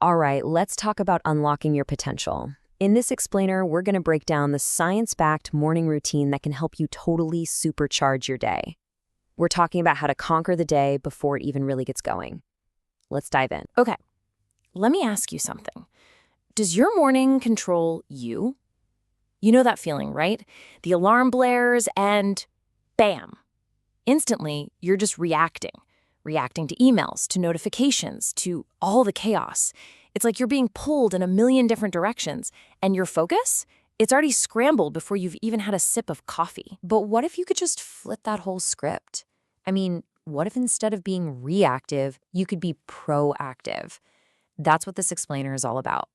All right, let's talk about unlocking your potential. In this explainer, we're going to break down the science-backed morning routine that can help you totally supercharge your day. We're talking about how to conquer the day before it even really gets going. Let's dive in. Okay, let me ask you something. Does your morning control you? You know that feeling, right? The alarm blares and bam! Instantly, you're just reacting to emails, to notifications, to all the chaos. It's like you're being pulled in a million different directions, and your focus? It's already scrambled before you've even had a sip of coffee. But what if you could just flip that whole script? I mean, what if instead of being reactive, you could be proactive? That's what this explainer is all about.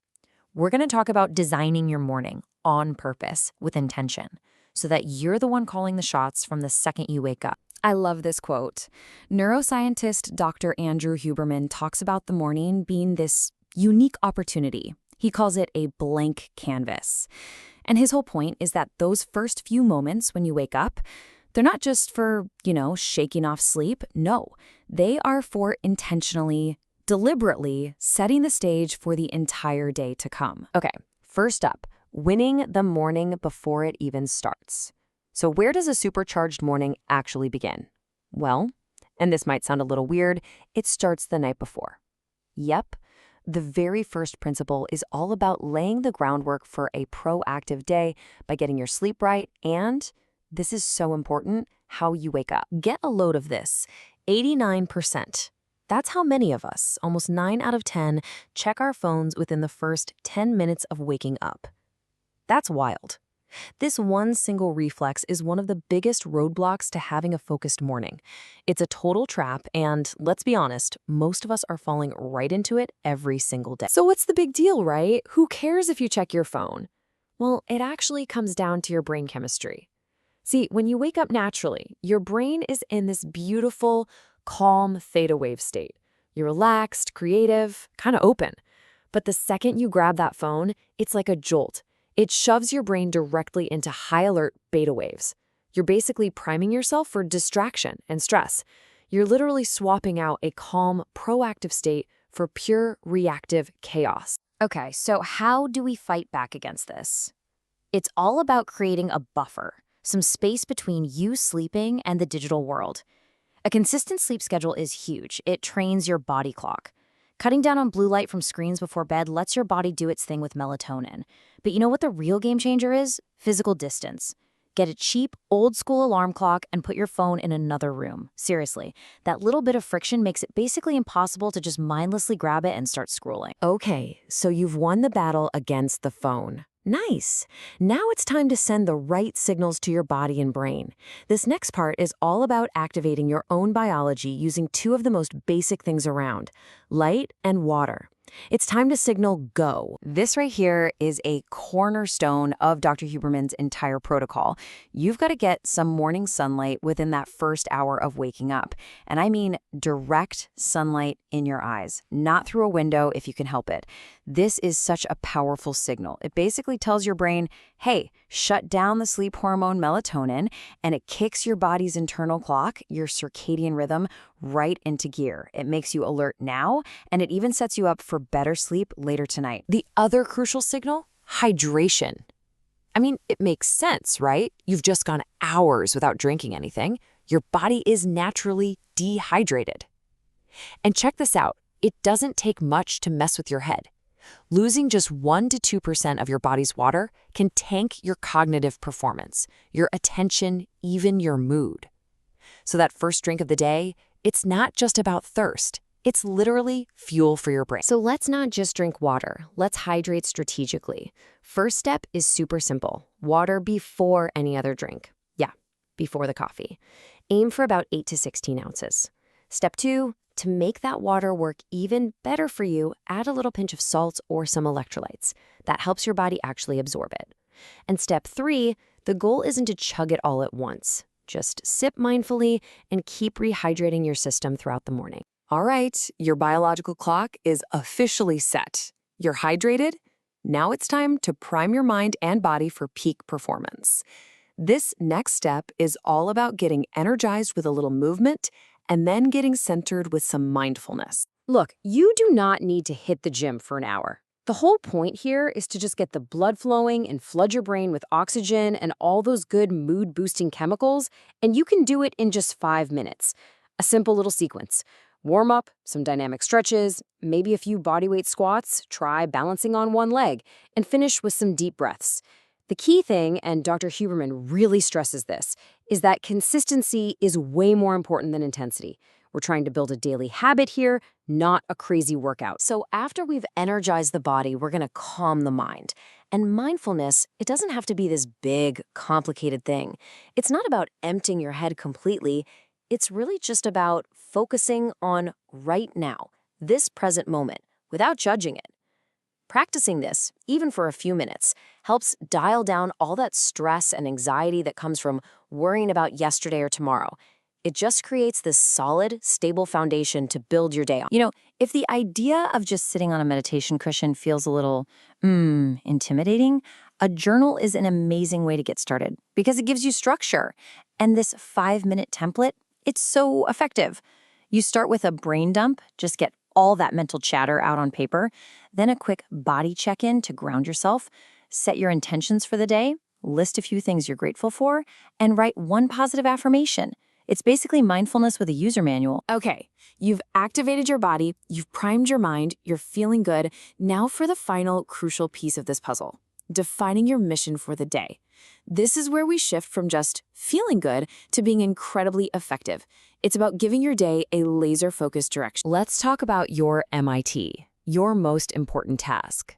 We're going to talk about designing your morning on purpose with intention so that you're the one calling the shots from the second you wake up. I love this quote. Neuroscientist Dr. Andrew Huberman talks about the morning being this unique opportunity. He calls it a blank canvas. And his whole point is that those first few moments when you wake up, they're not just for, shaking off sleep. No, they are for intentionally, deliberately setting the stage for the entire day to come. Okay, first up, winning the morning before it even starts. So where does a supercharged morning actually begin? Well, and this might sound a little weird, it starts the night before. Yep, the very first principle is all about laying the groundwork for a proactive day by getting your sleep right and, this is so important, how you wake up. Get a load of this, 89%. That's how many of us, almost 9 out of 10, check our phones within the first 10 minutes of waking up. That's wild. This one single reflex is one of the biggest roadblocks to having a focused morning. It's a total trap, and let's be honest, most of us are falling right into it every single day. So what's the big deal, right? Who cares if you check your phone? Well, it actually comes down to your brain chemistry. See, when you wake up naturally, your brain is in this beautiful, calm theta wave state. You're relaxed, creative, kind of open. But the second you grab that phone, it's like a jolt. It shoves your brain directly into high alert beta waves. You're basically priming yourself for distraction and stress. You're literally swapping out a calm, proactive state for pure reactive chaos. Okay, so how do we fight back against this? It's all about creating a buffer, some space between you sleeping and the digital world. A consistent sleep schedule is huge. It trains your body clock. Cutting down on blue light from screens before bed lets your body do its thing with melatonin. But you know what the real game changer is? Physical distance. Get a cheap, old-school alarm clock and put your phone in another room. Seriously, that little bit of friction makes it basically impossible to just mindlessly grab it and start scrolling. Okay, so you've won the battle against the phone. Nice. Now it's time to send the right signals to your body and brain. This next part is all about activating your own biology using two of the most basic things around, light and water. It's time to signal go. This right here is a cornerstone of Dr. Huberman's entire protocol. You've got to get some morning sunlight within that first hour of waking up. And I mean direct sunlight in your eyes, not through a window if you can help it. This is such a powerful signal. It basically tells your brain, hey, shut down the sleep hormone melatonin, and it kicks your body's internal clock, your circadian rhythm, right into gear. It makes you alert now, and it even sets you up for better sleep later tonight. The other crucial signal, hydration. I mean, it makes sense, right? You've just gone hours without drinking anything. Your body is naturally dehydrated. And check this out. It doesn't take much to mess with your head. Losing just 1 to 2% of your body's water can tank your cognitive performance, your attention, even your mood. So that first drink of the day, it's not just about thirst. It's literally fuel for your brain. So let's not just drink water. Let's hydrate strategically. First step is super simple. Water before any other drink. Yeah, before the coffee. Aim for about 8 to 16 ounces. Step 2, to make that water work even better for you, add a little pinch of salt or some electrolytes. That helps your body actually absorb it. And step 3, the goal isn't to chug it all at once. Just sip mindfully and keep rehydrating your system throughout the morning. All right, your biological clock is officially set. You're hydrated. Now it's time to prime your mind and body for peak performance. This next step is all about getting energized with a little movement and then getting centered with some mindfulness. Look, you do not need to hit the gym for an hour. The whole point here is to just get the blood flowing and flood your brain with oxygen and all those good mood-boosting chemicals, and you can do it in just 5 minutes. A simple little sequence. Warm up, some dynamic stretches, maybe a few bodyweight squats, try balancing on one leg, and finish with some deep breaths. The key thing, and Dr. Huberman really stresses this, is that consistency is way more important than intensity. We're trying to build a daily habit here, not a crazy workout. So after we've energized the body, we're going to calm the mind. And mindfulness, it doesn't have to be this big, complicated thing. It's not about emptying your head completely. It's really just about focusing on right now, this present moment, without judging it. Practicing this, even for a few minutes, helps dial down all that stress and anxiety that comes from worrying about yesterday or tomorrow. It just creates this solid, stable foundation to build your day on. If the idea of just sitting on a meditation cushion feels a little, intimidating, a journal is an amazing way to get started because it gives you structure. And this 5-minute template, it's so effective. You start with a brain dump, just get all that mental chatter out on paper, then a quick body check-in to ground yourself, set your intentions for the day, list a few things you're grateful for, and write one positive affirmation. It's basically mindfulness with a user manual. Okay, you've activated your body, you've primed your mind, you're feeling good. Now for the final crucial piece of this puzzle, defining your mission for the day. This is where we shift from just feeling good to being incredibly effective. It's about giving your day a laser-focused direction. Let's talk about your MIT, your most important task.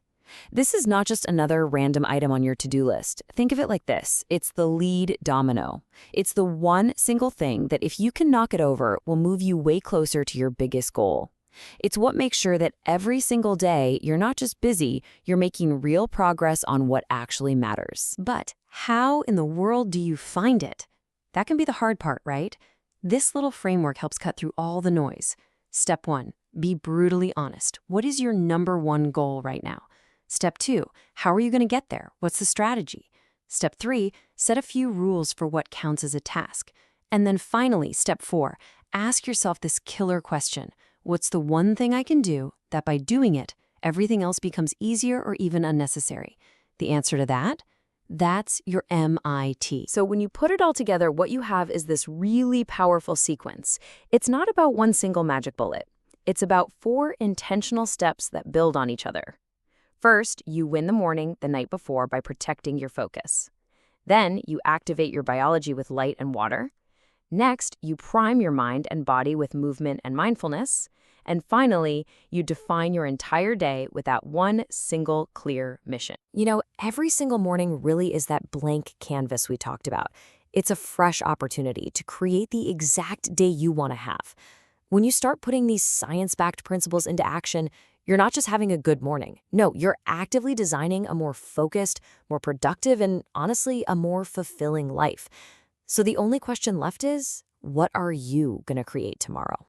This is not just another random item on your to-do list. Think of it like this. It's the lead domino. It's the one single thing that if you can knock it over, will move you way closer to your biggest goal. It's what makes sure that every single day you're not just busy, you're making real progress on what actually matters. But how in the world do you find it? That can be the hard part, right? This little framework helps cut through all the noise. Step 1, be brutally honest. What is your #1 goal right now? Step 2, how are you going to get there? What's the strategy? Step 3, set a few rules for what counts as a task. And then finally, step 4, ask yourself this killer question. What's the one thing I can do that by doing it, everything else becomes easier or even unnecessary? The answer to that? That's your MIT. So when you put it all together, what you have is this really powerful sequence. It's not about one single magic bullet. It's about 4 intentional steps that build on each other. First, you win the morning the night before by protecting your focus. Then, you activate your biology with light and water. Next, you prime your mind and body with movement and mindfulness. And finally, you define your entire day with that one single clear mission. Every single morning really is that blank canvas we talked about. It's a fresh opportunity to create the exact day you want to have. When you start putting these science-backed principles into action, you're not just having a good morning. No, you're actively designing a more focused, more productive, and honestly, a more fulfilling life. So the only question left is, what are you going to create tomorrow?